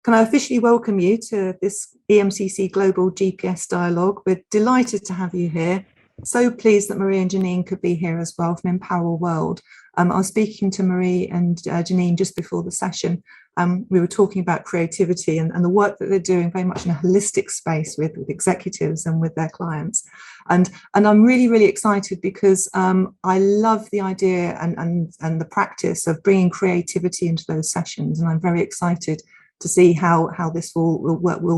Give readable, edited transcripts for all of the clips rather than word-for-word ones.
Can I officially welcome you to this EMCC Global GPS Dialogue? We're delighted to have you here. So pleased that Marie and Jeanine could be here as well from Empower World. I was speaking to Marie and Jeanine just before the session. We were talking about creativity and the work that they're doing very much in a holistic space with executives and with their clients. And I'm really, really excited because I love the idea and the practice of bringing creativity into those sessions. And I'm very excited to see how this will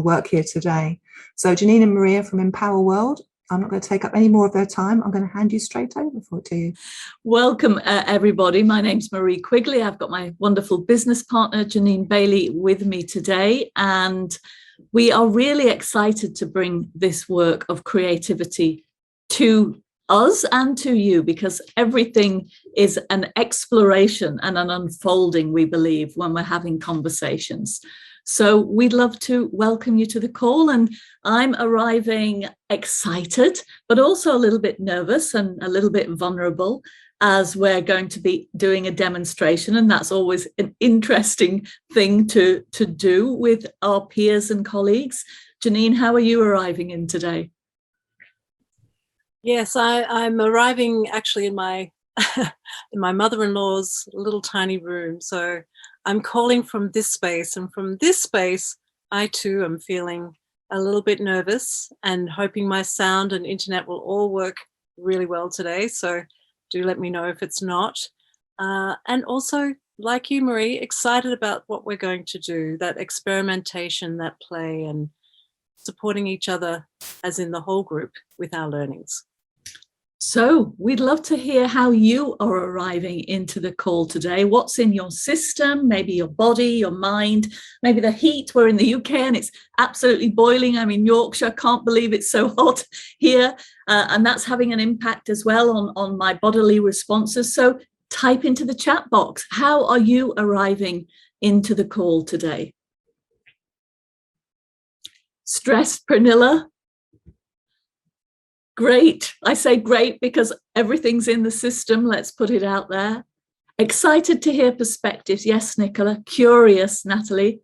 work here today. So Jeanine and Maria from Empower World, I'm not going to take up any more of their time. I'm going to hand you straight over to you. Welcome, everybody. My name's Marie Quigley. I've got my wonderful business partner, Jeanine Bailey, with me today. And we are really excited to bring this work of creativity to us and to you, because everything is an exploration and an unfolding, we believe, when we're having conversations. So we'd love to welcome you to the call, and I'm arriving excited, but also a little bit nervous and a little bit vulnerable, as we're going to be doing a demonstration, and that's always an interesting thing to do with our peers and colleagues. Jeanine, how are you arriving in today? Yes, I'm arriving actually in my in my mother-in-law's little tiny room. So I'm calling from this space, and from this space, I too am feeling a little bit nervous and hoping my sound and internet will all work really well today. So do let me know if it's not. And also, like you, Marie, excited about what we're going to do, that experimentation, that play, and supporting each other, as in the whole group, with our learnings. So we'd love to hear how you are arriving into the call today. What's in your system, maybe your body, your mind, maybe the heat. We're in the UK and it's absolutely boiling. I'm in Yorkshire, can't believe it's so hot here. And that's having an impact as well on my bodily responses. So type into the chat box, how are you arriving into the call today? Stressed, Pernilla? Great. I say great because everything's in the system. Let's put it out there. Excited to hear perspectives. Yes, Nicola. Curious, Natalie.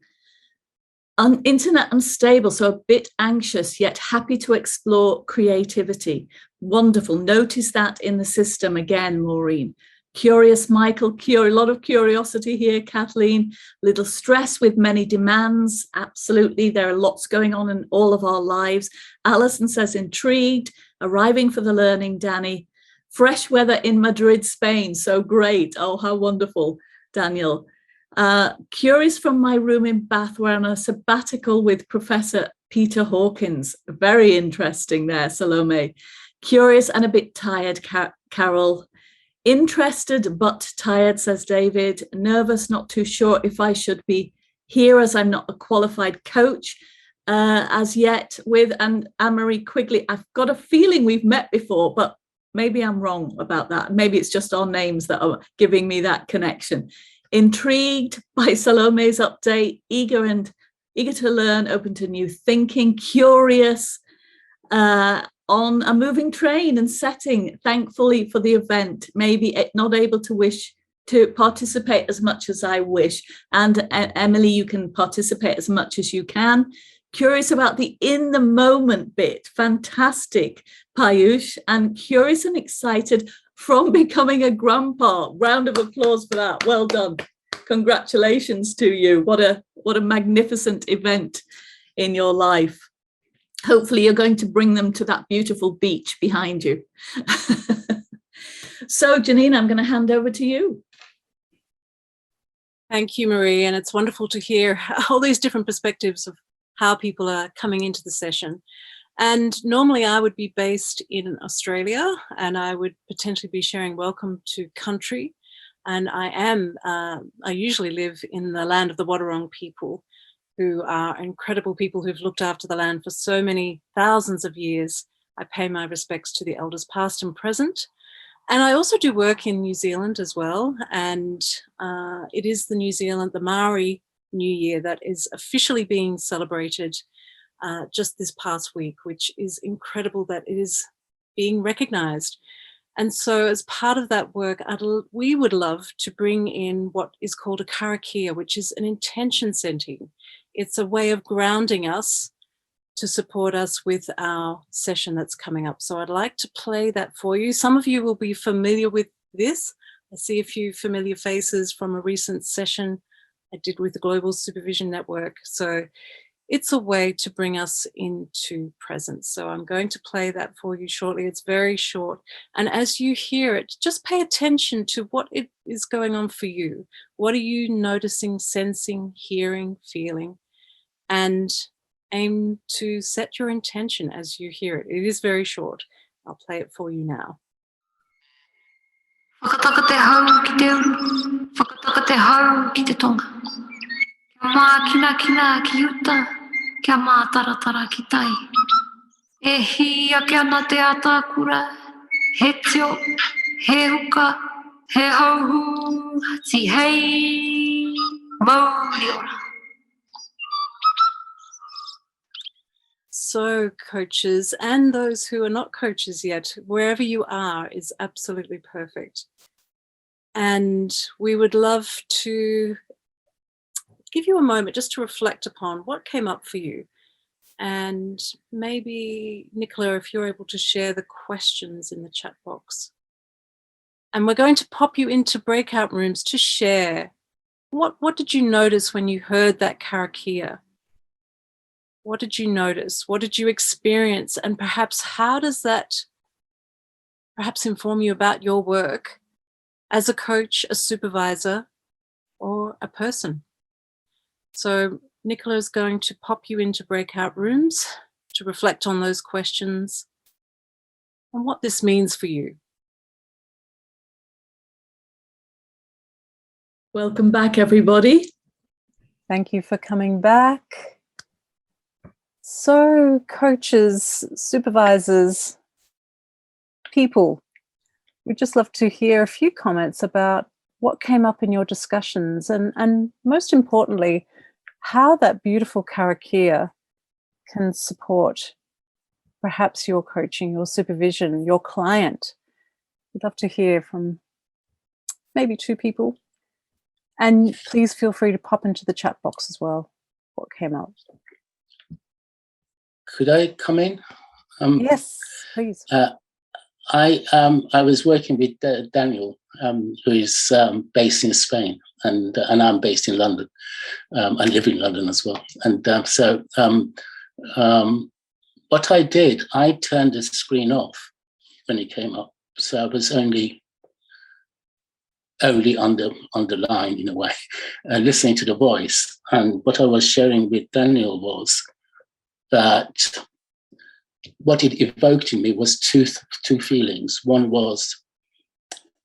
Internet unstable, so a bit anxious, yet happy to explore creativity. Wonderful. Notice that in the system again, Maureen. Curious, Michael. A lot of curiosity here, Kathleen. Little stress with many demands. Absolutely. There are lots going on in all of our lives. Alison says intrigued. Arriving for the learning, Danny. Fresh weather in Madrid, Spain. So great. Oh, how wonderful, Daniel. Curious from my room in Bath, where I'm on a sabbatical with Professor Peter Hawkins. Very interesting there, Salome. Curious and a bit tired, Carol. Interested but tired, says David. Nervous, not too sure if I should be here, as I'm not a qualified coach as yet, with Anne-Marie Quigley. I've got a feeling we've met before, but maybe I'm wrong about that. Maybe it's just our names that are giving me that connection. Intrigued by Salome's update, eager to learn, open to new thinking, curious, on a moving train and setting, thankfully for the event, maybe not able to participate as much as I wish. And Emily, you can participate as much as you can. Curious about the in the moment bit. Fantastic, Payush. And curious and excited from becoming a grandpa. Round of applause for that. Well done. Congratulations to you. What a magnificent event in your life. Hopefully you're going to bring them to that beautiful beach behind you. So Jeanine, I'm going to hand over to you. Thank you, Marie. And it's wonderful to hear all these different perspectives of how people are coming into the session. And normally I would be based in Australia and I would potentially be sharing welcome to country. And I usually live in the land of the Wadawurrung people, who are incredible people who've looked after the land for so many thousands of years. I pay my respects to the elders past and present. And I also do work in New Zealand as well. And it is the Maori New Year that is officially being celebrated just this past week, which is incredible that it is being recognized. And so as part of that work, we would love to bring in what is called a karakia, which is an intention setting It's a way of grounding us to support us with our session that's coming up. So I'd like to play that for you. Some of you will be familiar with this. I see a few familiar faces from a recent session I did with the Global Supervision Network. So it's a way to bring us into presence. So I'm going to play that for you shortly. It's very short. And as you hear it, just pay attention to what it is going on for you. What are you noticing, sensing, hearing, feeling? And aim to set your intention as you hear it. It is very short. I'll play it for you now. Whakataka te hau ki te uru, whakataka te hau ki te tonga. Kia mā kina kina ki uta, kia mā taratara ki tai. E hi ake ana te atakura, he tio, he huka, he hauhu, ti hei, mauri ora. So coaches and those who are not coaches yet, wherever you are is absolutely perfect. And we would love to give you a moment just to reflect upon what came up for you. And maybe, Nicola, if you're able to share the questions in the chat box. And we're going to pop you into breakout rooms to share. What did you notice when you heard that karakia? What did you notice? What did you experience? And perhaps how does that perhaps inform you about your work as a coach, a supervisor, or a person? So Nicola is going to pop you into breakout rooms to reflect on those questions and what this means for you. Welcome back, everybody. Thank you for coming back. So coaches, supervisors, people, we'd just love to hear a few comments about what came up in your discussions and most importantly, how that beautiful karakia can support perhaps your coaching, your supervision, your client. We'd love to hear from maybe 2 people. And please feel free to pop into the chat box as well what came up. Could I come in? Yes, please. I was working with Daniel, who is based in Spain, and I'm based in London. I live in London as well. And so what I did, I turned the screen off when it came up. So I was only on the line in a way, listening to the voice. And what I was sharing with Daniel was that what it evoked in me was two feelings. One was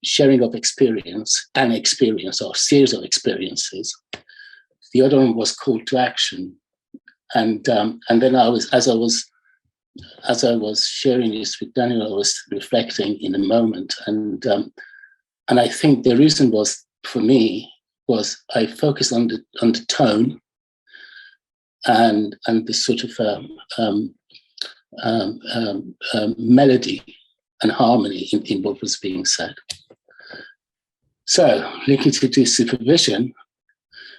sharing of experience, an experience or series of experiences. The other one was call to action. And then as I was sharing this with Daniel, I was reflecting in a moment. And I think the reason was, for me, was I focused on the tone and the sort of melody and harmony in what was being said. So linking to do supervision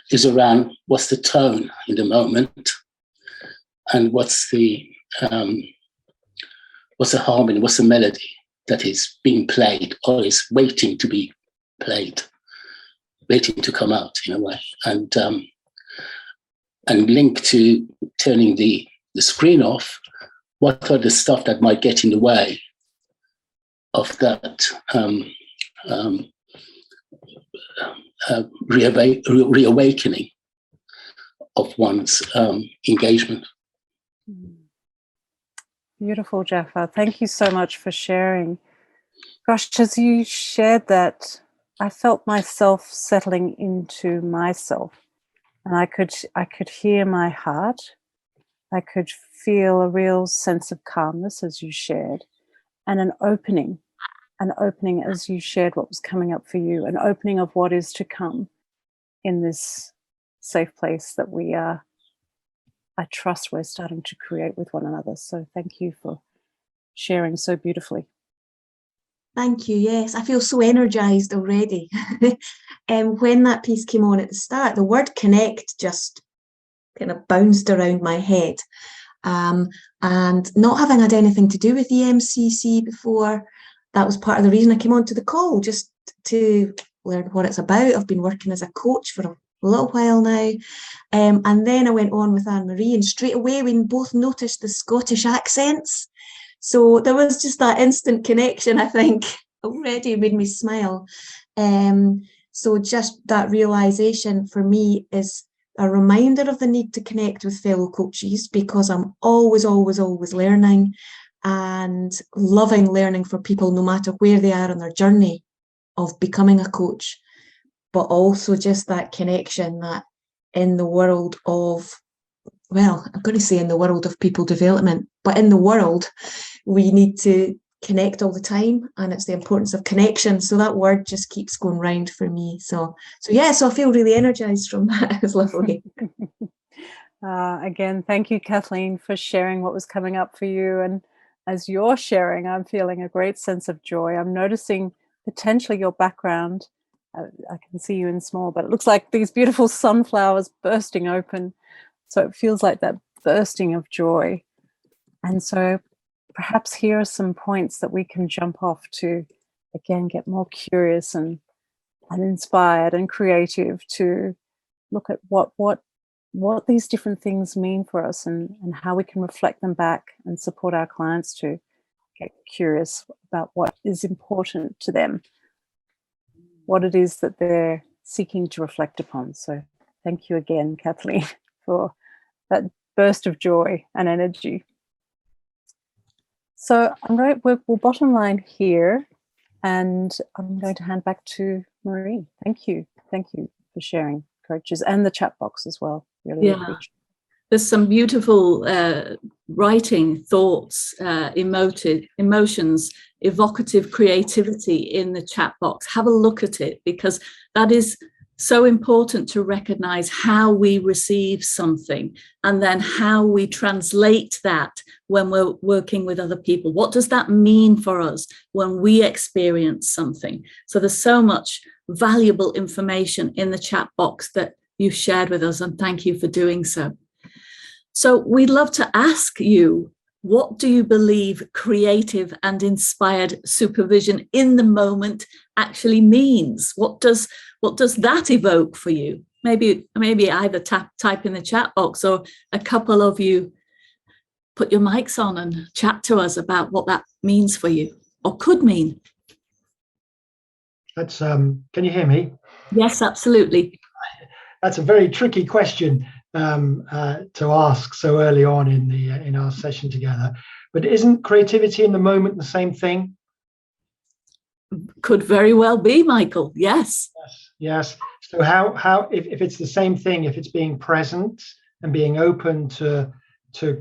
is around what's the tone in the moment and what's the harmony, what's the melody that is being played or is waiting to be played, waiting to come out in a way. And link to turning the screen off, what are the stuff that might get in the way of that reawakening of one's engagement. Beautiful, Jaffa. Thank you so much for sharing. Gosh, as you shared that, I felt myself settling into myself. And I could hear my heart. I could feel a real sense of calmness as you shared, and an opening as you shared what was coming up for you, an opening of what is to come in this safe place that I trust we're starting to create with one another. So thank you for sharing so beautifully. Thank you. Yes, I feel so energized already. When that piece came on at the start, the word connect just kind of bounced around my head. And not having had anything to do with EMCC before, that was part of the reason I came onto the call, just to learn what it's about. I've been working as a coach for a little while now. And then I went on with Anne-Marie, and straight away we both noticed the Scottish accents. So there was just that instant connection, I think, already made me smile. So just that realization for me is a reminder of the need to connect with fellow coaches, because I'm always learning, and loving learning for people no matter where they are on their journey of becoming a coach. But also just that connection that in the world of, well, I'm going to say in the world of people development, but in the world, we need to connect all the time, and it's the importance of connection. So that word just keeps going round for me. So I feel really energized from that. It's lovely. Again, thank you, Kathleen, for sharing what was coming up for you. And as you're sharing, I'm feeling a great sense of joy. I'm noticing potentially your background. I can see you in small, but it looks like these beautiful sunflowers bursting open. So it feels like that bursting of joy. And so perhaps here are some points that we can jump off to, again, get more curious and inspired and creative to look at what these different things mean for us, and how we can reflect them back and support our clients to get curious about what is important to them, what it is that they're seeking to reflect upon. So thank you again, Kathleen, for that burst of joy and energy. So we'll bottom line here, and I'm going to hand back to Marie. Thank you for sharing, coaches, and the chat box as well. Really appreciate it. There's some beautiful writing, thoughts, emotions, evocative creativity in the chat box. Have a look at it, because that is so important to recognize how we receive something, and then how we translate that when we're working with other people. What does that mean for us when we experience something? So there's so much valuable information in the chat box that you've shared with us, and thank you for doing so. So we'd love to ask you, what do you believe creative and inspired supervision in the moment actually means? What does that evoke for you? Maybe either type in the chat box, or a couple of you put your mics on and chat to us about what that means for you, or could mean. That's can you hear me? Yes, absolutely. That's a very tricky question to ask so early on in our session together. But isn't creativity in the moment the same thing? Could very well be, Michael. Yes. Yes. So how if it's the same thing, if it's being present and being open to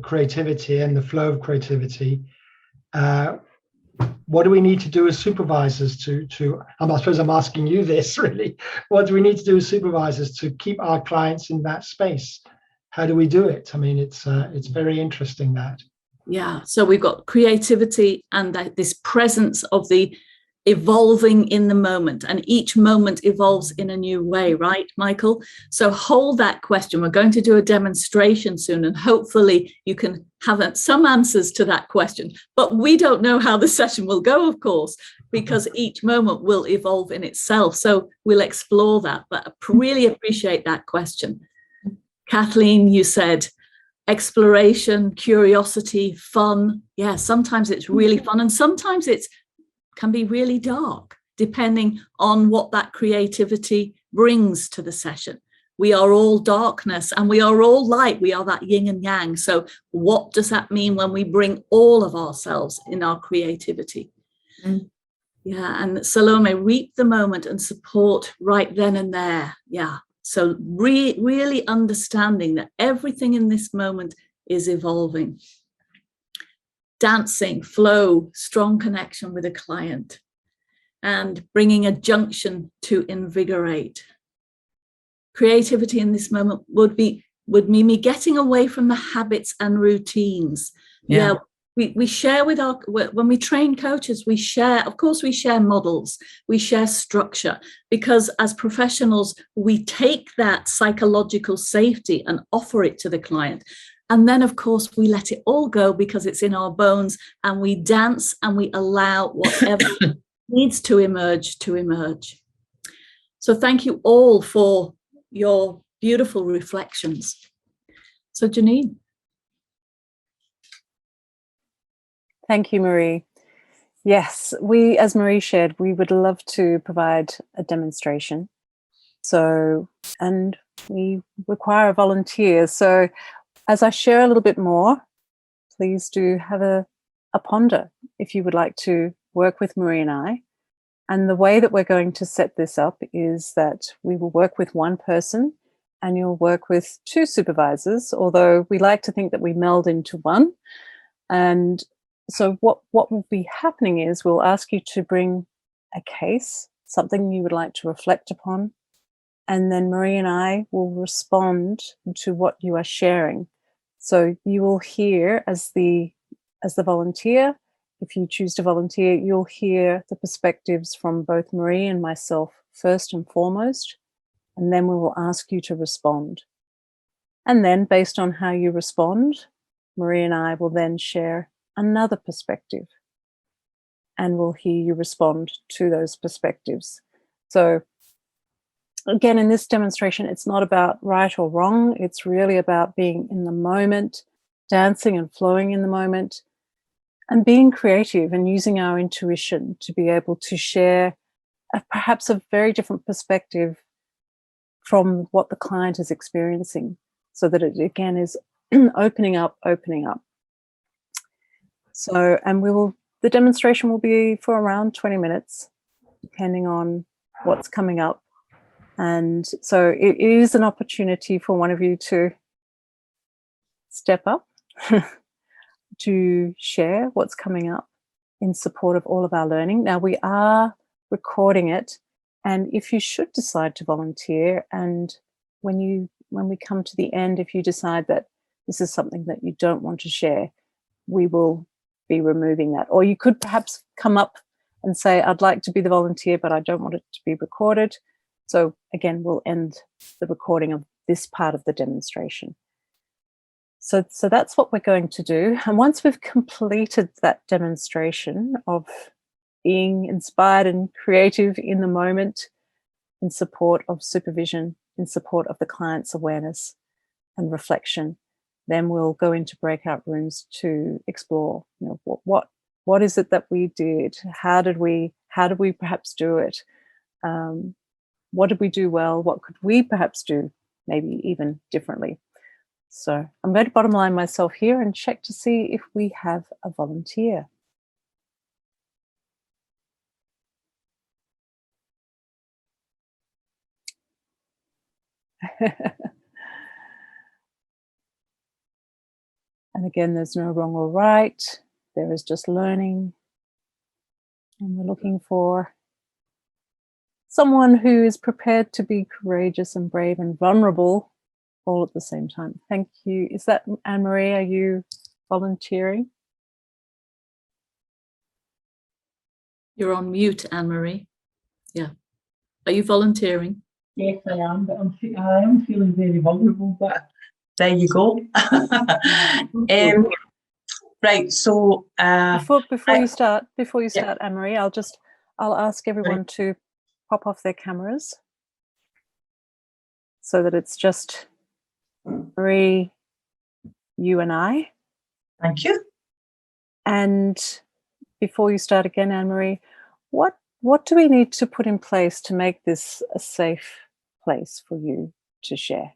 creativity and the flow of creativity, what do we need to do as supervisors to I suppose I'm asking you this really, what do we need to do as supervisors to keep our clients in that space? How do we do it? I mean, it's very interesting that. Yeah, so we've got creativity and this presence of the evolving in the moment, and each moment evolves in a new way, right, Michael? So hold that question. We're going to do a demonstration soon, and hopefully you can have some answers to that question. But we don't know how the session will go, of course, because each moment will evolve in itself. So we'll explore that, but I really appreciate that question. Kathleen, you said exploration, curiosity, fun. Yeah, sometimes it's really fun, and sometimes it can be really dark, depending on what that creativity brings to the session. We are all darkness and we are all light. We are that yin and yang. So what does that mean when we bring all of ourselves in our creativity? Yeah, and Salome, reap the moment and support right then and there. Yeah, so really understanding that everything in this moment is evolving. Dancing, flow, strong connection with a client, and bringing a junction to invigorate. Creativity in this moment would mean me getting away from the habits and routines. Yeah, we share with when we train coaches, we share, of course, we share models, we share structure, because as professionals, we take that psychological safety and offer it to the client. And then, of course, we let it all go because it's in our bones, and we dance and we allow whatever needs to emerge to emerge. So thank you all for your beautiful reflections. So Jeanine. Thank you, Marie. Yes, we, as Marie shared, we would love to provide a demonstration. So, and we require a volunteer. So as I share a little bit more, please do have a ponder if you would like to work with Marie and I. And the way that we're going to set this up is that we will work with one person and you'll work with two supervisors, although we like to think that we meld into one. And so what will be happening is we'll ask you to bring a case, something you would like to reflect upon, and then Marie and I will respond to what you are sharing. So you will hear as the volunteer, if you choose to volunteer, you'll hear the perspectives from both Marie and myself first and foremost, and then we will ask you to respond. And then based on how you respond, Marie and I will then share another perspective, and we'll hear you respond to those perspectives. So again, in this demonstration, it's not about right or wrong. It's really about being in the moment, dancing and flowing in the moment, and being creative and using our intuition to be able to share perhaps a very different perspective from what the client is experiencing, so that it again is opening up. So, and the demonstration will be for around 20 minutes, depending on what's coming up. And so it is an opportunity for one of you to step up to share what's coming up in support of all of our learning. Now, we are recording it, and if you should decide to volunteer, and when we come to the end, if you decide that this is something that you don't want to share, we will be removing that. Or you could perhaps come up and say, I'd like to be the volunteer, but I don't want it to be recorded. So again, we'll end the recording of this part of the demonstration. So that's what we're going to do. And once we've completed that demonstration of being inspired and creative in the moment, in support of supervision, in support of the client's awareness and reflection, then we'll go into breakout rooms to explore, what is it that we did? How did we perhaps do it? What did we do well? What could we perhaps do maybe even differently? So I'm going to bottom line myself here and check to see if we have a volunteer. And again, there's no wrong or right. There is just learning. And we're looking for someone who is prepared to be courageous and brave and vulnerable all at the same time. Thank you. Is that Anne-Marie? Are you volunteering? You're on mute, Anne-Marie. Yeah. Are you volunteering? Yes, I am, but I am feeling very vulnerable, but there you go. Right, so before you start, Anne-Marie, I'll ask everyone to pop off their cameras so that it's just Marie, you and I. Thank you. And before you start again, Anne-Marie, what do we need to put in place to make this a safe place for you to share?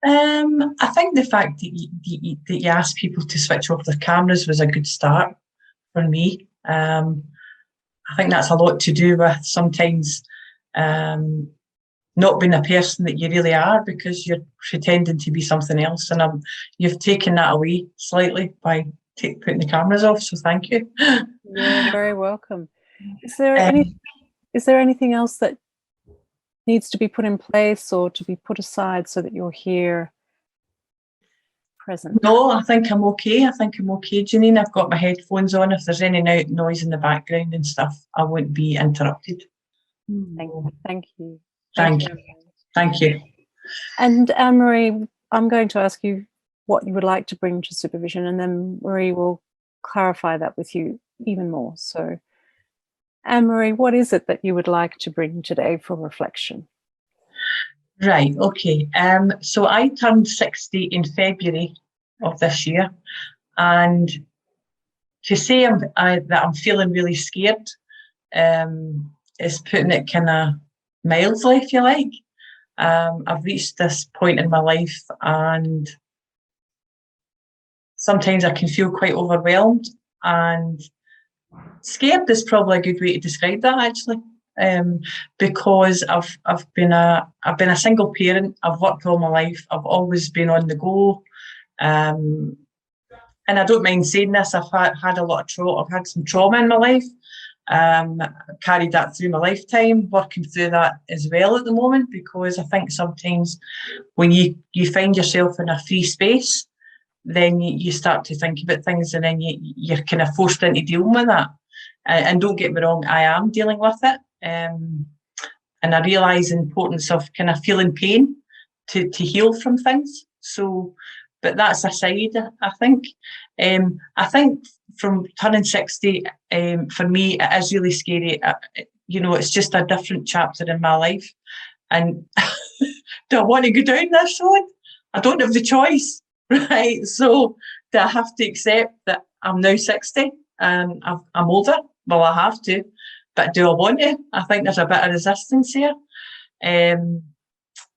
I think the fact that you asked people to switch off their cameras was a good start for me. I think that's a lot to do with sometimes not being a person that you really are because you're pretending to be something else, and you've taken that away slightly by putting the cameras off, so thank you. You're very welcome. Is there anything else that needs to be put in place or to be put aside so that you're here present? No, I think I'm okay. I think I'm okay, Jeanine. I've got my headphones on. If there's any noise in the background and stuff, I won't be interrupted. Thank you. Thank you. Anne-Marie. Thank you. And Anne-Marie, I'm going to ask you what you would like to bring to supervision, and then Marie will clarify that with you even more. So, Anne-Marie, what is it that you would like to bring today for reflection? Right, okay. So I turned 60 in February of this year, and to say that I'm feeling really scared is putting it kind of mildly, if you like. I've reached this point in my life, and sometimes I can feel quite overwhelmed, and scared is probably a good way to describe that, actually. Because I've been a single parent. I've worked all my life. I've always been on the go, and I don't mind saying this. I've had a lot of trauma. I've had some trauma in my life. Carried that through my lifetime. Working through that as well at the moment, because I think sometimes when you find yourself in a free space, then you start to think about things, and then you're kind of forced into dealing with that. And don't get me wrong, I am dealing with it. And I realise the importance of kind of feeling pain to heal from things. So, but that's aside, I think. I think from turning 60, for me, it is really scary. It's just a different chapter in my life. And do I want to go down this road? I don't have the choice, right? So do I have to accept that I'm now 60 and I'm older? Well, I have to. But do I want to? I think there's a bit of resistance here. And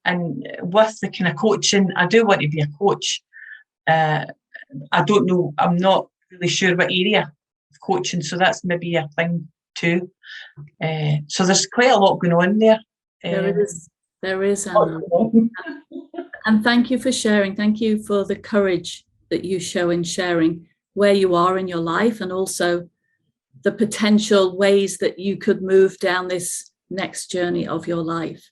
with the kind of coaching, I do want to be a coach. I don't know, I'm not really sure what area of coaching, so that's maybe a thing too. So there's quite a lot going on there. There is. And thank you for sharing. Thank you for the courage that you show in sharing where you are in your life, and also the potential ways that you could move down this next journey of your life.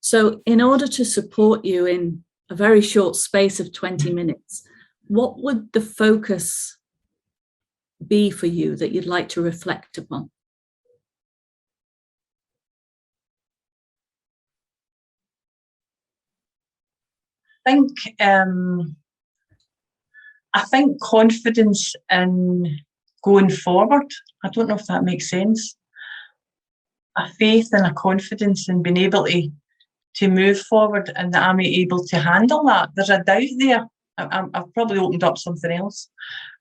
So in order to support you in a very short space of 20 minutes, what would the focus be for you that you'd like to reflect upon? I think confidence in going forward. I don't know if that makes sense. A faith and a confidence in being able to move forward, and that I'm able to handle that. There's a doubt there. I've probably opened up something else.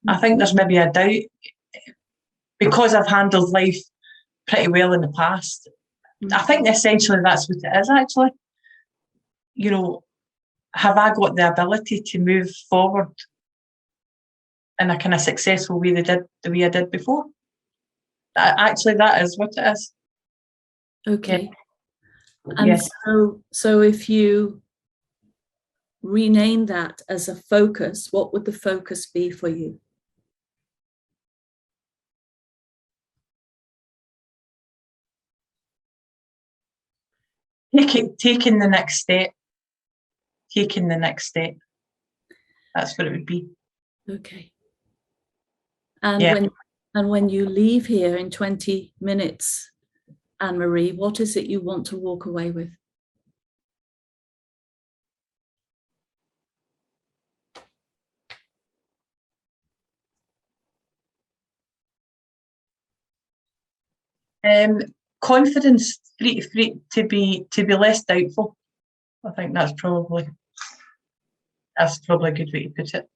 I think there's maybe a doubt because I've handled life pretty well in the past. I think essentially that's what it is, actually. Have I got the ability to move forward in a kind of successful way the way I did before? Actually, that is what it is. Okay. Yeah. And yes. So if you rename that as a focus, what would the focus be for you? Taking the next step. Taking the next step. That's what it would be. Okay. And when you leave here in 20 minutes, Anne-Marie, what is it you want to walk away with? Confidence, free to be less doubtful. I think that's probably a good way to put it.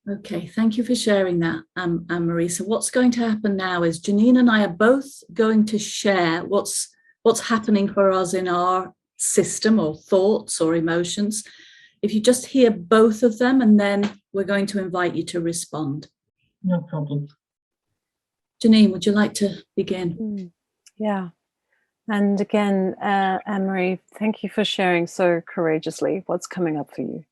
Okay, thank you for sharing that, Anne-Marie. So what's going to happen now is Jeanine and I are both going to share what's happening for us in our system, or thoughts or emotions. If you just hear both of them, and then we're going to invite you to respond. No problem. Jeanine, would you like to begin? Yeah. And again, Anne-Marie, thank you for sharing so courageously what's coming up for you.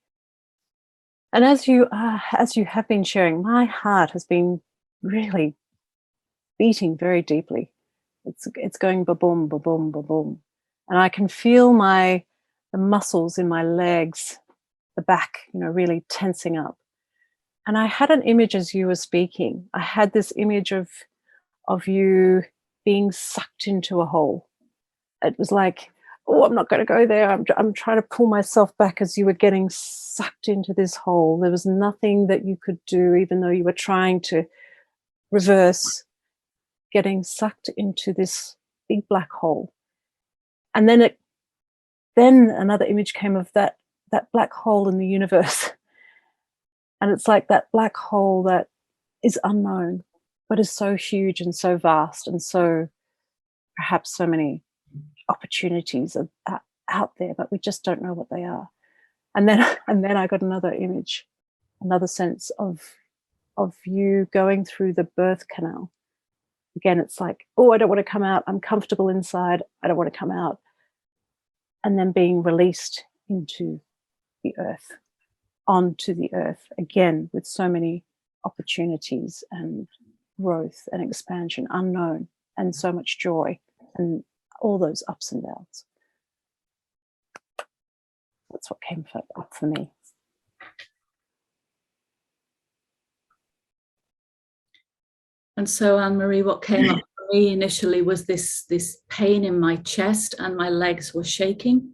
And as you have been sharing, my heart has been really beating very deeply. It's going ba-boom, ba-boom, ba-boom. And I can feel the muscles in my legs the back, really tensing up. And I had an image as you were speaking. I had this image of you being sucked into a hole. It was like, oh, I'm not going to go there. I'm trying to pull myself back as you were getting sucked into this hole. There was nothing that you could do, even though you were trying to reverse, getting sucked into this big black hole. And then another image came of that black hole in the universe. And it's like that black hole that is unknown, but is so huge and so vast, and so perhaps so many opportunities are out there, but we just don't know what they are. And then I got another image, another sense of you going through the birth canal. Again, it's like, oh, I don't want to come out. I'm comfortable inside. I don't want to come out. And then being released into the earth, onto the earth, again, with so many opportunities and growth and expansion, unknown, and so much joy and all those ups and downs. That's what came up for me. And so, Anne-Marie, what came up for me initially was this pain in my chest, and my legs were shaking.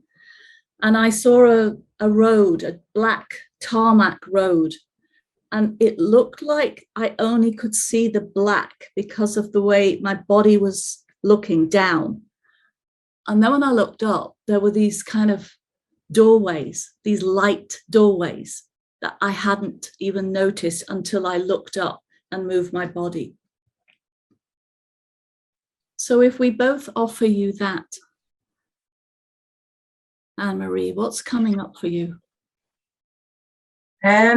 And I saw a road, a black tarmac road, and it looked like I only could see the black because of the way my body was looking down. And then when I looked up, there were these kind of doorways, these light doorways that I hadn't even noticed until I looked up and moved my body. So if we both offer you that, Anne-Marie, what's coming up for you? I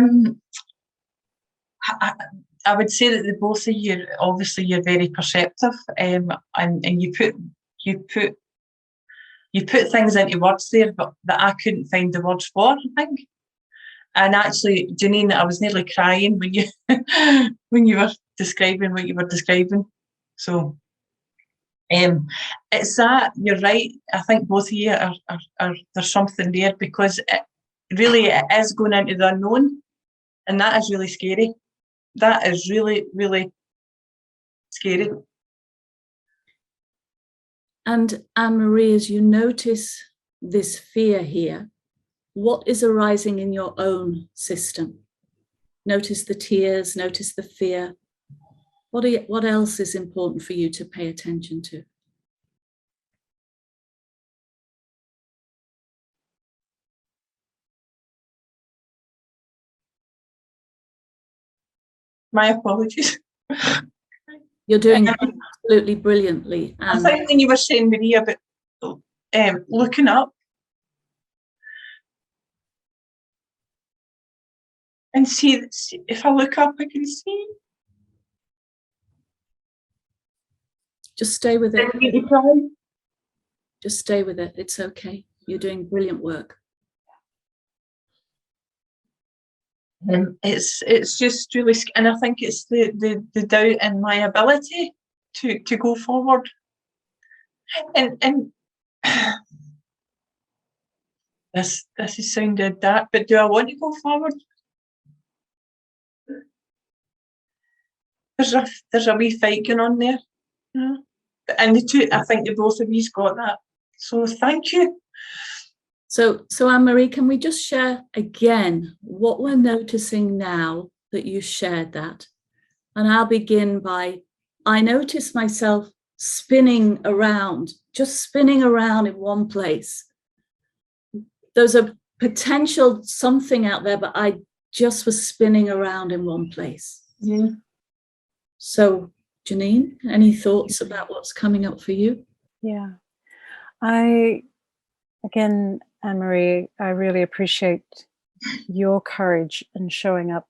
would say that the both of you, obviously, you're very perceptive, and you put things into words there, but that I couldn't find the words for, I think. And actually, Jeanine, I was nearly crying when you when you were describing what you were describing. So it's that, you're right. I think both of you are there's something there, because it is going into the unknown, and that is really scary. That is really, really scary. And Anne-Marie, as you notice this fear here, what is arising in your own system? Notice the tears, notice the fear. What else is important for you to pay attention to? My apologies. You're doing absolutely brilliantly. I think when you were saying, Marie, about looking up and see if I look up, I can see. Just stay with it. Just stay with it. It's okay. You're doing brilliant work. It's just really, and I think it's the doubt in my ability to go forward. And this is sounded dark, but do I want to go forward? There's a wee fight going on there, and I think the both of you's got that. So thank you. So Anne-Marie, can we just share again what we're noticing now that you shared that? And I'll begin by, I notice myself spinning around, just spinning around in one place. There's a potential something out there, but I just was spinning around in one place. Yeah. So Jeanine, any thoughts about what's coming up for you? Yeah. Again, Anne-Marie, I really appreciate your courage in showing up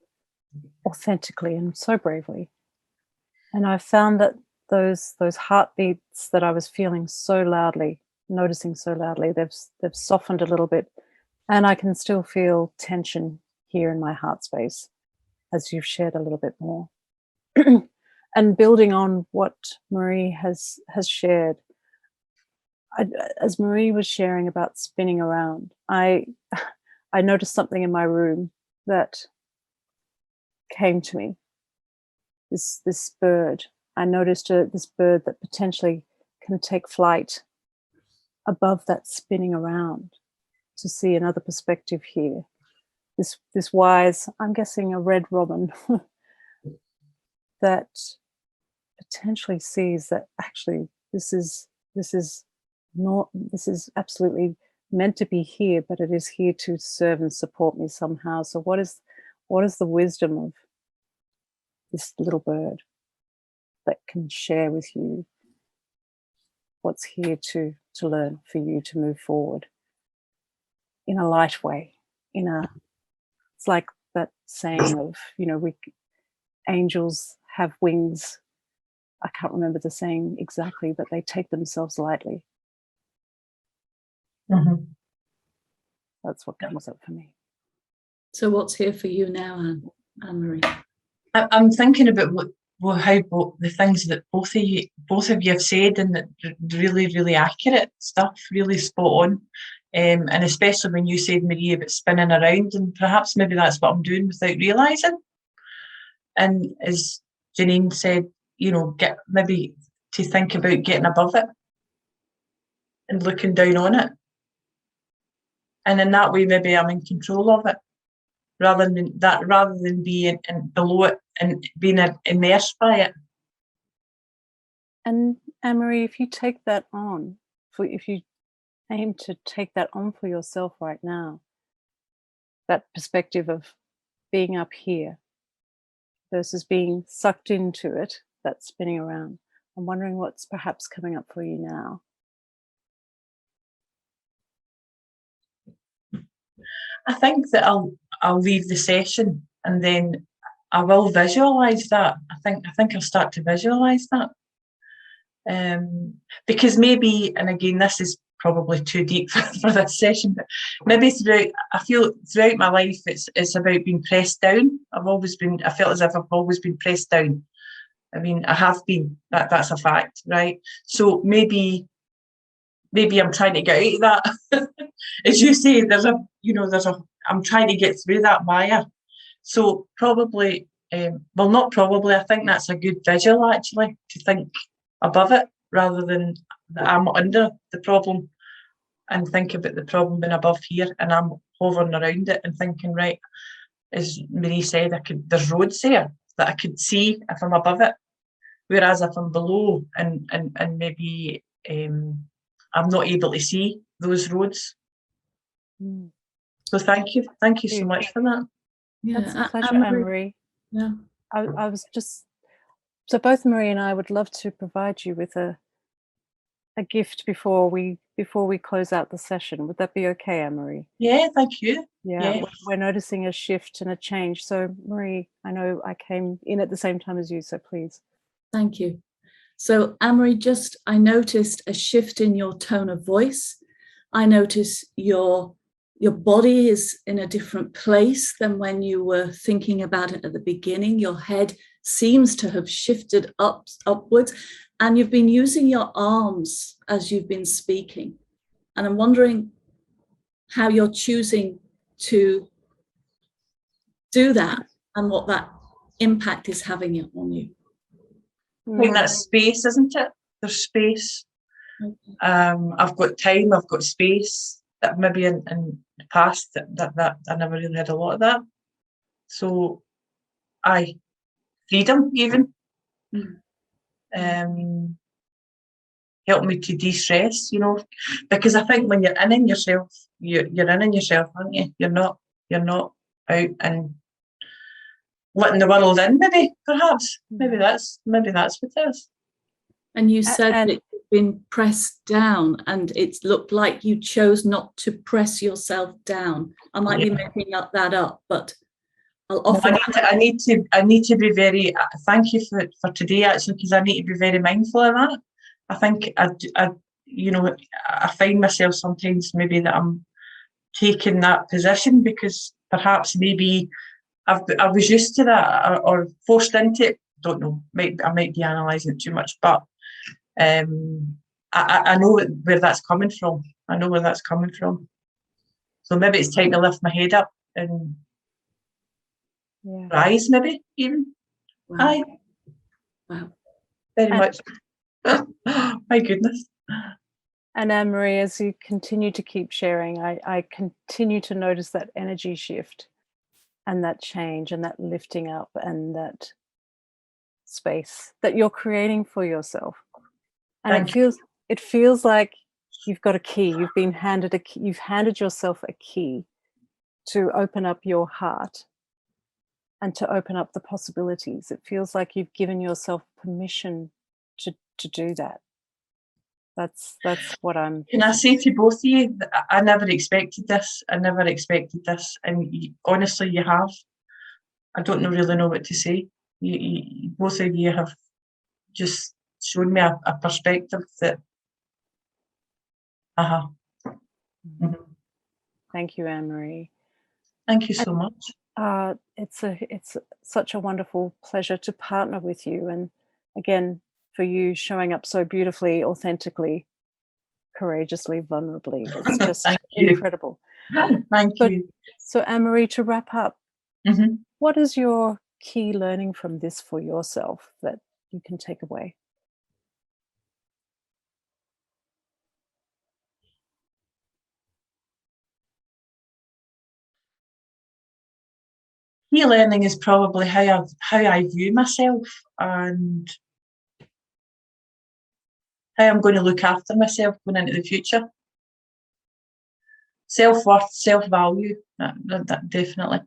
authentically and so bravely. And I found that those heartbeats that I was feeling so loudly, noticing so loudly, they've softened a little bit, and I can still feel tension here in my heart space as you've shared a little bit more. And building on what Marie has shared, as Marie was sharing about spinning around, I I noticed something in my room that came to me. This bird. I noticed this bird that potentially can take flight above that spinning around, to see another perspective here. This wise, I'm guessing a red robin, that potentially sees that actually this is absolutely meant to be here, but it is here to serve and support me somehow. So what is the wisdom of this little bird that can share with you what's here to learn for you to move forward in a light way? It's like that saying of, angels have wings. I can't remember the saying exactly, but they take themselves lightly. Mm-hmm. That's what comes up for me. So what's here for you now, Anne-Marie? I'm thinking about how the things that both of you have said, and that really, really accurate stuff, really spot on. And especially when you said, Marie, about spinning around, and perhaps maybe that's what I'm doing without realising. And as Jeanine said, get maybe to think about getting above it and looking down on it. And in that way, maybe I'm in control of it, rather than being below it and being immersed by it. And Anne-Marie, if you take that on, if you aim to take that on for yourself right now, that perspective of being up here versus being sucked into it, that's spinning around, I'm wondering what's perhaps coming up for you now. I think that I'll leave the session and then I will visualise that. I think I'll start to visualise that. Because maybe, and again, this is probably too deep for this session, but maybe I feel throughout my life it's about being pressed down. I felt as if I've always been pressed down. I mean, I have been, that's a fact, right? So maybe I'm trying to get out of that. As you say, I'm trying to get through that mire. So probably, not probably, I think that's a good visual actually, to think above it rather than that I'm under the problem, and think about the problem being above here and I'm hovering around it and thinking, right, as Marie said, there's roads there that I could see if I'm above it. Whereas if I'm below and maybe I'm not able to see those roads. Mm. So thank you so much for that. Yeah, that's a pleasure, Anne-Marie. Yeah. I was just, so both Marie and I would love to provide you with a gift before we close out the session. Would that be okay, Anne-Marie? Yeah, thank you. Yeah, we're noticing a shift and a change. So Marie, I know I came in at the same time as you, so please. Thank you. So Anne-Marie, I noticed a shift in your tone of voice. I noticed your body is in a different place than when you were thinking about it at the beginning. Your head seems to have shifted upwards, and you've been using your arms as you've been speaking. And I'm wondering how you're choosing to do that and what that impact is having on you. I think that's space, isn't it? There's space. Okay. I've got time, I've got space. That maybe in the past that I never really had a lot of that. So freedom even. Help me to de-stress, because I think when you're in yourself, you're in yourself, aren't you? You're not out and letting the world in, maybe, perhaps. Maybe that's what it is. And you said that you've been pressed down, and it looked like you chose not to press yourself down. I might be making that up, but I'll offer. I need to be very. Thank you for today, actually, because I need to be very mindful of that. I think I find myself sometimes maybe that I'm taking that position because perhaps maybe I was used to that or forced into it. Don't know. I might be analysing it too much, but I know where that's coming from. I know where that's coming from. So maybe it's time to lift my head up and rise, maybe even. Wow. Aye. Wow. Very much. My goodness. And Anne-Marie, as you continue to keep sharing, I continue to notice that energy shift and that change and that lifting up and that space that you're creating for yourself. And it feels like you've got a key. You've been handed a key. You've handed yourself a key to open up your heart and to open up the possibilities. It feels like you've given yourself permission to do that. That's what I'm. Can I say to both of you that I never expected this. I never expected this, and honestly, you have. I don't really know what to say. You both of you have just shown me a perspective that. Mm-hmm. Thank you, Anne-Marie. Thank you so much. It's such a wonderful pleasure to partner with you, and again, for you showing up so beautifully, authentically, courageously, vulnerably. It's just incredible. Thank you. So Anne-Marie, to wrap up, what is your key learning from this for yourself that you can take away? Key learning is probably how I view myself and how I'm going to look after myself going into the future. Self-worth, self-value, that definitely.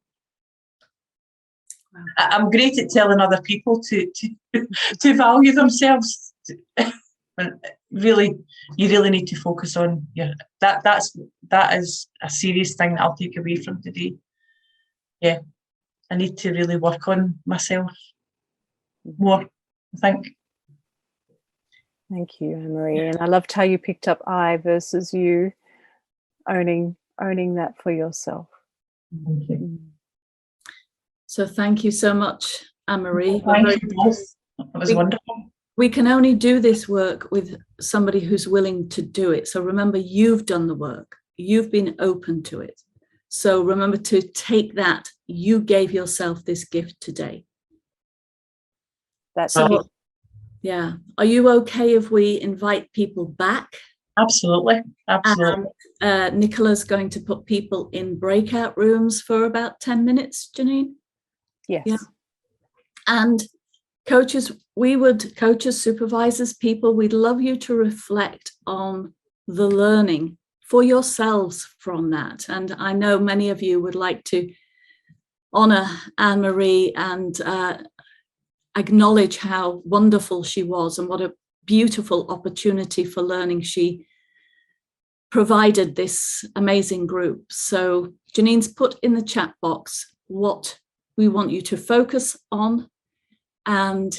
Wow. I'm great at telling other people to value themselves. Really, you really need to focus on that is a serious thing that I'll take away from today. Yeah, I need to really work on myself more, I think. Thank you, Anne-Marie. And I loved how you picked up I versus you, owning that for yourself. Thank you. So thank you so much, Anne-Marie. Thank you both. That was wonderful. We can only do this work with somebody who's willing to do it. So remember, you've done the work. You've been open to it. So remember to take that. You gave yourself this gift today. That's so. Yeah. Are you okay if we invite people back? Absolutely. Absolutely. And Nicola's going to put people in breakout rooms for about 10 minutes, Jeanine? Yes. Yeah. And coaches, supervisors, people, we'd love you to reflect on the learning for yourselves from that. And I know many of you would like to honor Anne-Marie and acknowledge how wonderful she was and what a beautiful opportunity for learning she provided this amazing group. So Jeanine's put in the chat box what we want you to focus on, and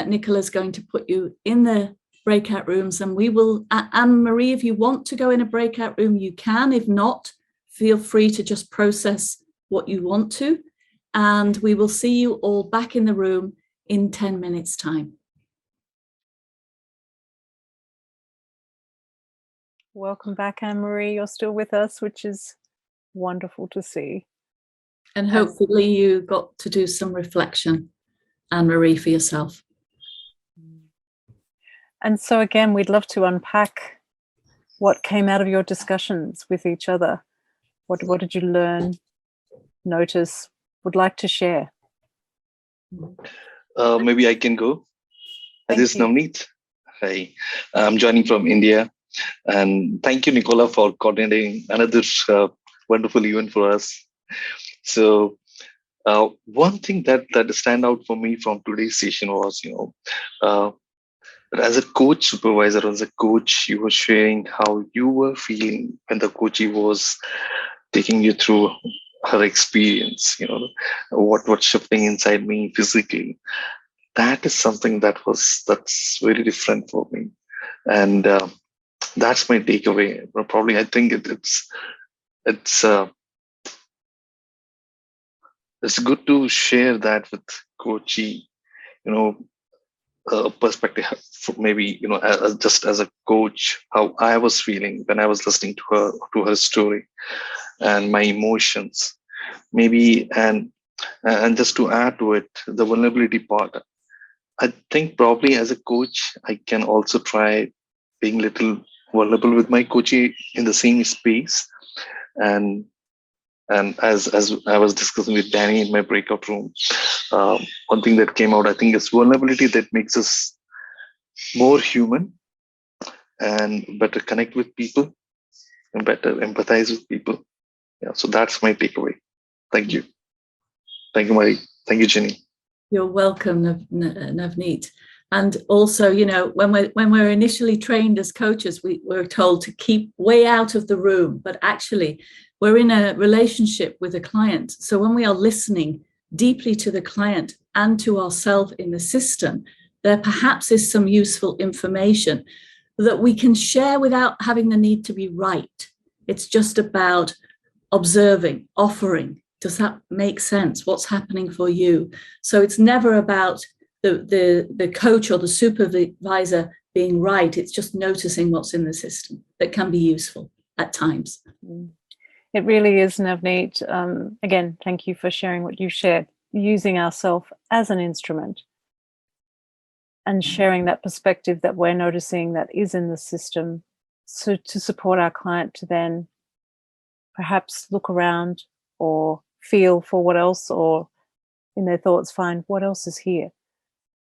Nicola's going to put you in the breakout rooms, and we will, Anne-Marie, if you want to go in a breakout room, you can. If not, feel free to just process what you want to, and we will see you all back in the room in 10 minutes time. Welcome back, Anne-Marie. You're still with us, which is wonderful to see. And hopefully you got to do some reflection, Anne-Marie, for yourself. And so again, we'd love to unpack what came out of your discussions with each other. What did you learn, notice, would like to share? Maybe I can go. This is Navneet. Hi, I'm joining from India. And thank you, Nicola, for coordinating another wonderful event for us. So one thing that stand out for me from today's session was, as a coach, supervisor, as a coach, you were sharing how you were feeling when the coachee was taking you through her experience, what's shifting inside me physically. That is something that's very different for me. And that's my takeaway. Probably, I think it's good to share that with coachee, perspective, maybe, just as a coach, how I was feeling when I was listening to her story. and my emotions. Maybe, and just to add to it, the vulnerability part, I think probably as a coach, I can also try being little vulnerable with my coachee in the same space. And as I was discussing with Danny in my breakout room, one thing that came out, I think, is vulnerability that makes us more human and better connect with people and better empathize with people. Yeah, so that's my takeaway. Thank you. Thank you, Marie. Thank you, Jeanine. You're welcome, Navneet. And also, you know, when we're initially trained as coaches, we're told to keep way out of the room, but actually we're in a relationship with a client. So when we are listening deeply to the client and to ourselves in the system, there perhaps is some useful information that we can share without having the need to be right. It's just about observing, offering. Does that make sense? What's happening for you? So it's never about the coach or the supervisor being right. It's just noticing what's in the system that can be useful at times. It really is, Navneet. Again, thank you for sharing what you shared, using ourselves as an instrument and sharing that perspective that we're noticing that is in the system, so to support our client to then perhaps look around or feel for what else, or in their thoughts find what else is here.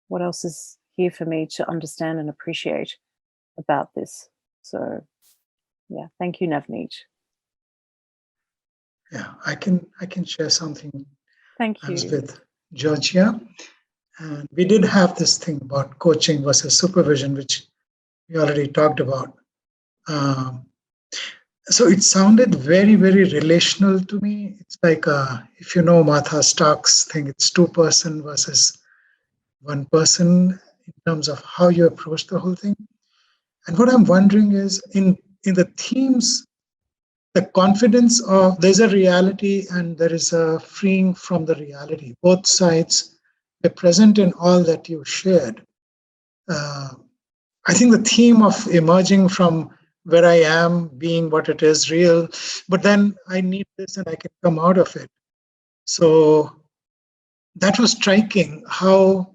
What else is here for me to understand and appreciate about this? So, yeah, thank you, Navneet. Yeah, I can share something. Thank you. I was with Georgia, and we did have this thing about coaching versus supervision, which we already talked about. So it sounded very, very relational to me. It's like, if you know Martha Stark's thing, it's 2-person versus 1 person in terms of how you approach the whole thing. And what I'm wondering is, in the themes, the confidence of there's a reality and there is a freeing from the reality. Both sides are present in all that you shared. I think the theme of emerging from where I am, being what it is, real, but then I need this and I can come out of it. So that was striking, how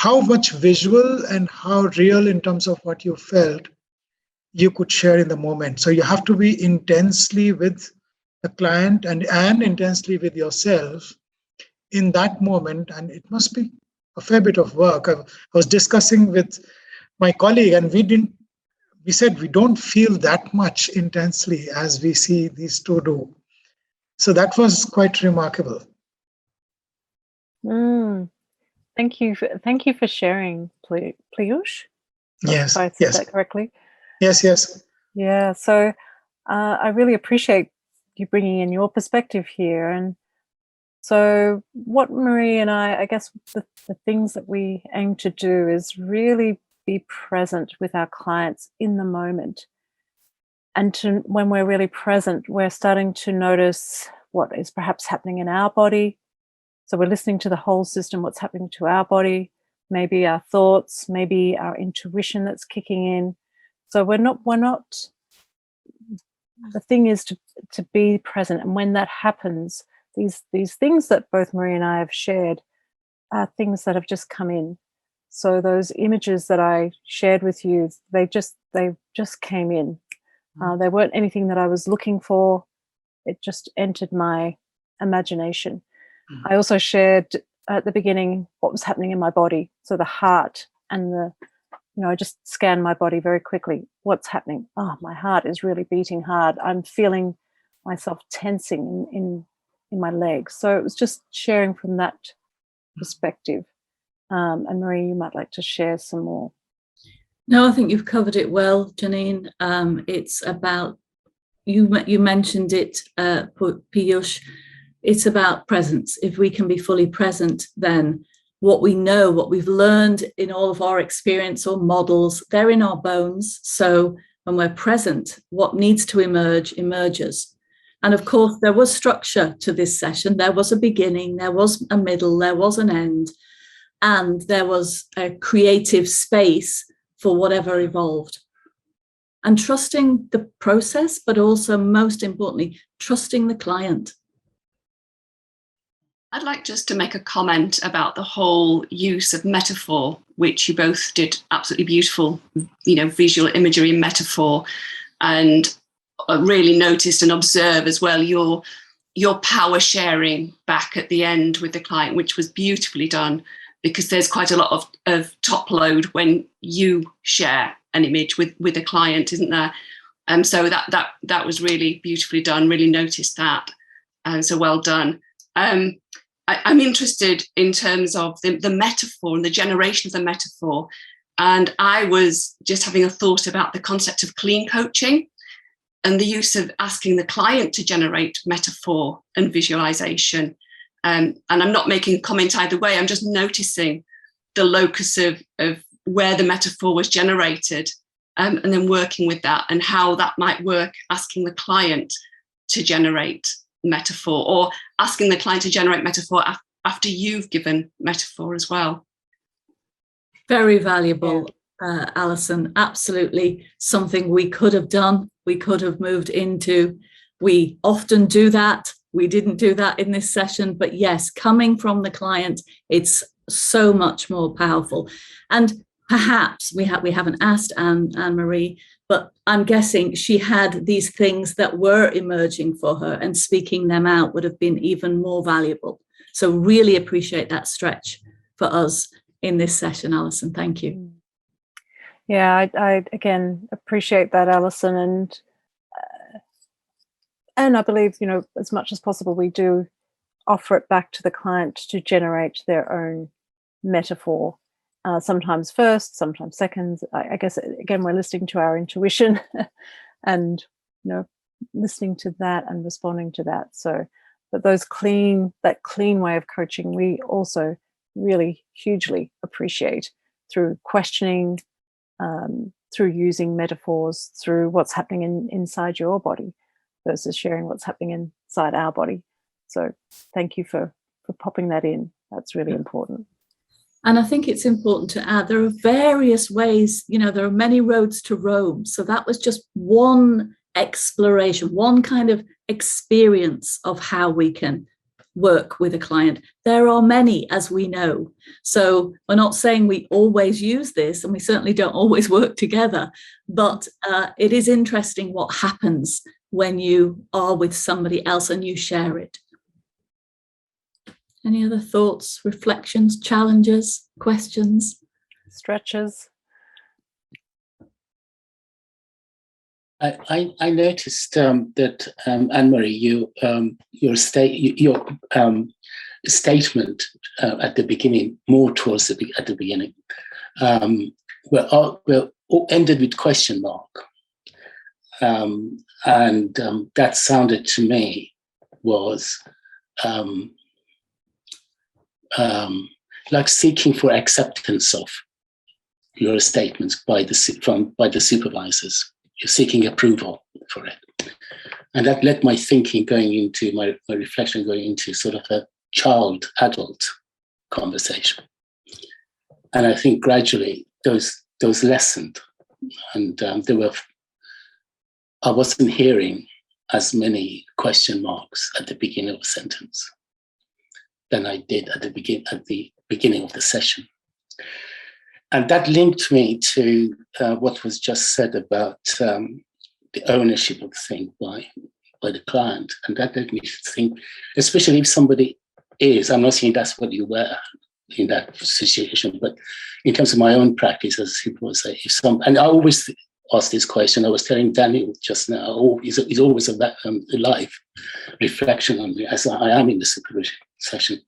much visual and how real in terms of what you felt you could share in the moment. So you have to be intensely with the client and intensely with yourself in that moment. And it must be a fair bit of work. I was discussing with my colleague, and we said we don't feel that much intensely as we see these two do. So that was quite remarkable. Thank you for sharing, Piyush. Yes. If I said that correctly. Yes. Yeah. So I really appreciate you bringing in your perspective here. And so what Marie and I guess the things that we aim to do is really be present with our clients in the moment. And when we're really present, we're starting to notice what is perhaps happening in our body. So we're listening to the whole system, what's happening to our body, maybe our thoughts, maybe our intuition that's kicking in. So we're not, the thing is to be present. And when that happens, these things that both Marie and I have shared are things that have just come in. So those images that I shared with you, they just came in. They weren't anything that I was looking for. It just entered my imagination. I also shared at the beginning what was happening in my body. So the heart and I just scanned my body very quickly. What's happening? Oh, my heart is really beating hard. I'm feeling myself tensing in my legs. So it was just sharing from that perspective. And Marie, you might like to share some more. No, I think you've covered it well, Jeanine. It's about, you mentioned it, Piyush, it's about presence. If we can be fully present, then what we know, what we've learned in all of our experience or models, they're in our bones. So when we're present, what needs to emerge, emerges. And of course, there was structure to this session. There was a beginning, there was a middle, there was an end, and there was a creative space for whatever evolved. and trusting the process, but also most importantly, trusting the client. I'd like just to make a comment about the whole use of metaphor, which you both did absolutely beautiful, visual imagery and metaphor, and really noticed and observed as well your power sharing back at the end with the client, which was beautifully done, because there's quite a lot of top load when you share an image with a client, isn't there? So that was really beautifully done, really noticed that. So well done. I'm interested in terms of the metaphor and the generation of the metaphor. And I was just having a thought about the concept of clean coaching and the use of asking the client to generate metaphor and visualization. And I'm not making a comment either way. I'm just noticing the locus of where the metaphor was generated, and then working with that and how that might work, asking the client to generate metaphor, or asking the client to generate metaphor after you've given metaphor as well. Very valuable, Alison. Absolutely something we could have done, we could have moved into. We often do that. We didn't do that in this session, but yes, coming from the client, it's so much more powerful. And perhaps we haven't asked Anne-Marie, but I'm guessing she had these things that were emerging for her, and speaking them out would have been even more valuable. So really appreciate that stretch for us in this session, Alison. Thank you. Yeah, I again appreciate that, Alison, and I believe, as much as possible, we do offer it back to the client to generate their own metaphor. Sometimes first, sometimes second. I guess, again, we're listening to our intuition and, listening to that and responding to that. So, but that clean way of coaching, we also really hugely appreciate through questioning, through using metaphors, through what's happening inside your body versus sharing what's happening inside our body. So thank you for popping that in. That's really important. And I think it's important to add, there are various ways, there are many roads to Rome. So that was just one exploration, one kind of experience of how we can work with a client. There are many, as we know. So we're not saying we always use this, and we certainly don't always work together, but it is interesting what happens when you are with somebody else and you share it. Any other thoughts, reflections, challenges, questions? Stretches? I noticed that Anne-Marie, your statement at the beginning, more towards at the beginning, were ended with question mark, and that sounded to me was like seeking for acceptance of your statements by the supervisors. You're seeking approval for it. And that led my thinking going into my reflection, going into sort of a child-adult conversation. And I think gradually those lessened, and I wasn't hearing as many question marks at the beginning of a sentence than I did at the beginning of the session. And that linked me to what was just said about the ownership of the thing by the client. And that led me to think, especially if somebody is, I'm not saying that's what you were in that situation, but in terms of my own practice as a supervisor, and I always ask this question, I was telling Daniel just now, it's always a live reflection on me as I am in the supervision session.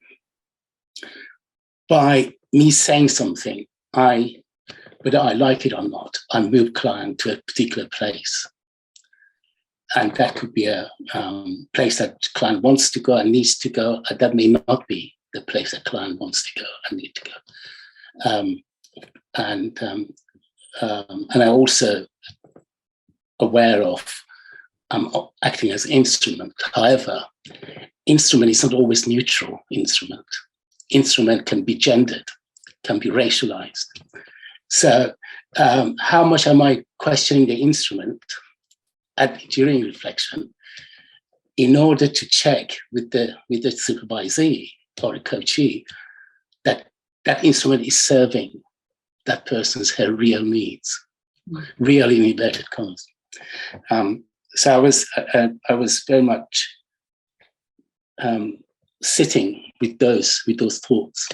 By me saying something, whether I like it or not, I move client to a particular place. And that could be a place that client wants to go and needs to go. And that may not be the place that client wants to go and need to go. And I also aware of acting as instrument. However, instrument is not always neutral instrument. Instrument can be gendered, can be racialized, So how much am I questioning the instrument during reflection in order to check with the supervisee or a coachee that that instrument is serving that person's her real needs, real in inverted commas. So I was very much sitting with those thoughts.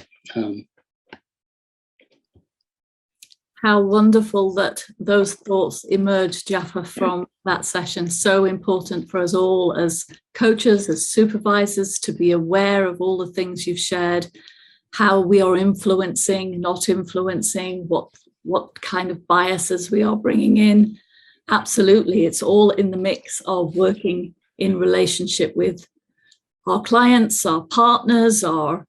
How wonderful that those thoughts emerged, Jaffa, from that session. So important for us all as coaches, as supervisors, to be aware of all the things you've shared, how we are influencing, not influencing, what kind of biases we are bringing in. Absolutely, it's all in the mix of working in relationship with our clients, our partners, our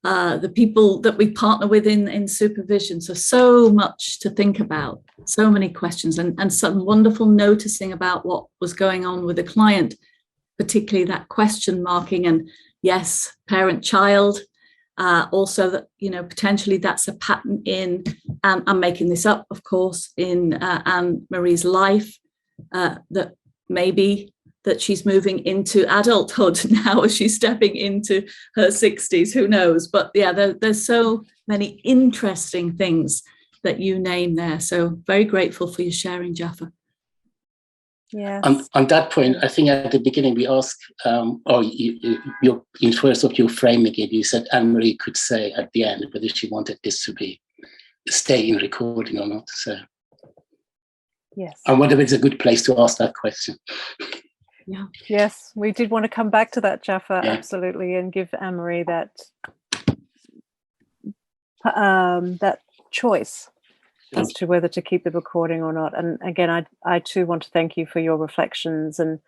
the people that we partner with in supervision. So much to think about, so many questions, and some wonderful noticing about what was going on with the client, particularly that question marking. And yes, parent-child, also that, potentially that's a pattern in, I'm making this up, of course, in Anne-Marie's life, that maybe that she's moving into adulthood now as she's stepping into her 60s, who knows? But yeah, there's so many interesting things that you name there. So very grateful for your sharing, Jaffa. Yeah. On that point, I think at the beginning we asked, in first of your framing it, you said Anne-Marie could say at the end whether she wanted this to stay in recording or not. So yes. I wonder if it's a good place to ask that question. Yeah. Yes, we did want to come back to that, Jaffa, Yeah. absolutely, and give Anne-Marie that choice as to whether to keep the recording or not. And again, I too want to thank you for your reflections, and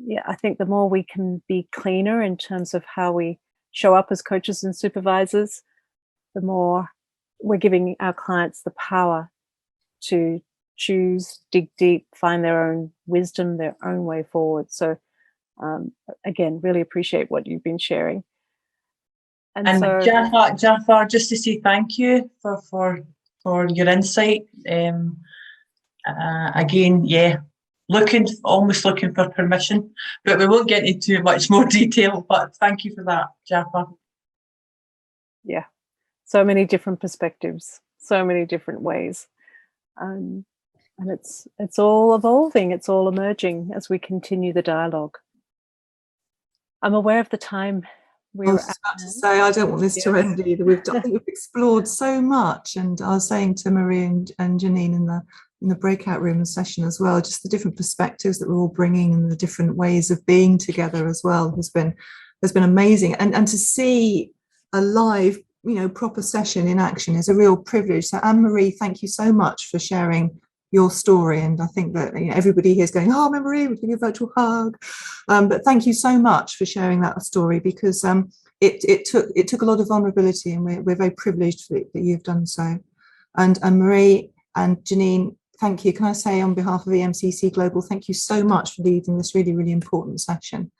yeah, I think the more we can be cleaner in terms of how we show up as coaches and supervisors, the more we're giving our clients the power to choose, dig deep, find their own wisdom, their own way forward. So again, really appreciate what you've been sharing. And so Jaffa, just to say thank you for your insight. Again, yeah, almost looking for permission, but we won't get into too much more detail, but thank you for that, Jaffa. Yeah, so many different perspectives, so many different ways. And it's all evolving, it's all emerging as we continue the dialogue. I'm aware of the time I was about to say, I don't want this to end either. I think we've explored so much, and I was saying to Marie and Jeanine in the breakout room session as well, just the different perspectives that we're all bringing and the different ways of being together as well has been amazing. And to see a live, proper session in action is a real privilege. So Anne-Marie, thank you so much for sharing your story, and I think that everybody here is going, oh, Marie, we'll give you a virtual hug, but thank you so much for sharing that story, because it took a lot of vulnerability, and we're very privileged that you've done so. And Marie and Jeanine, thank you. Can I say on behalf of EMCC Global, thank you so much for leading this really, really important session.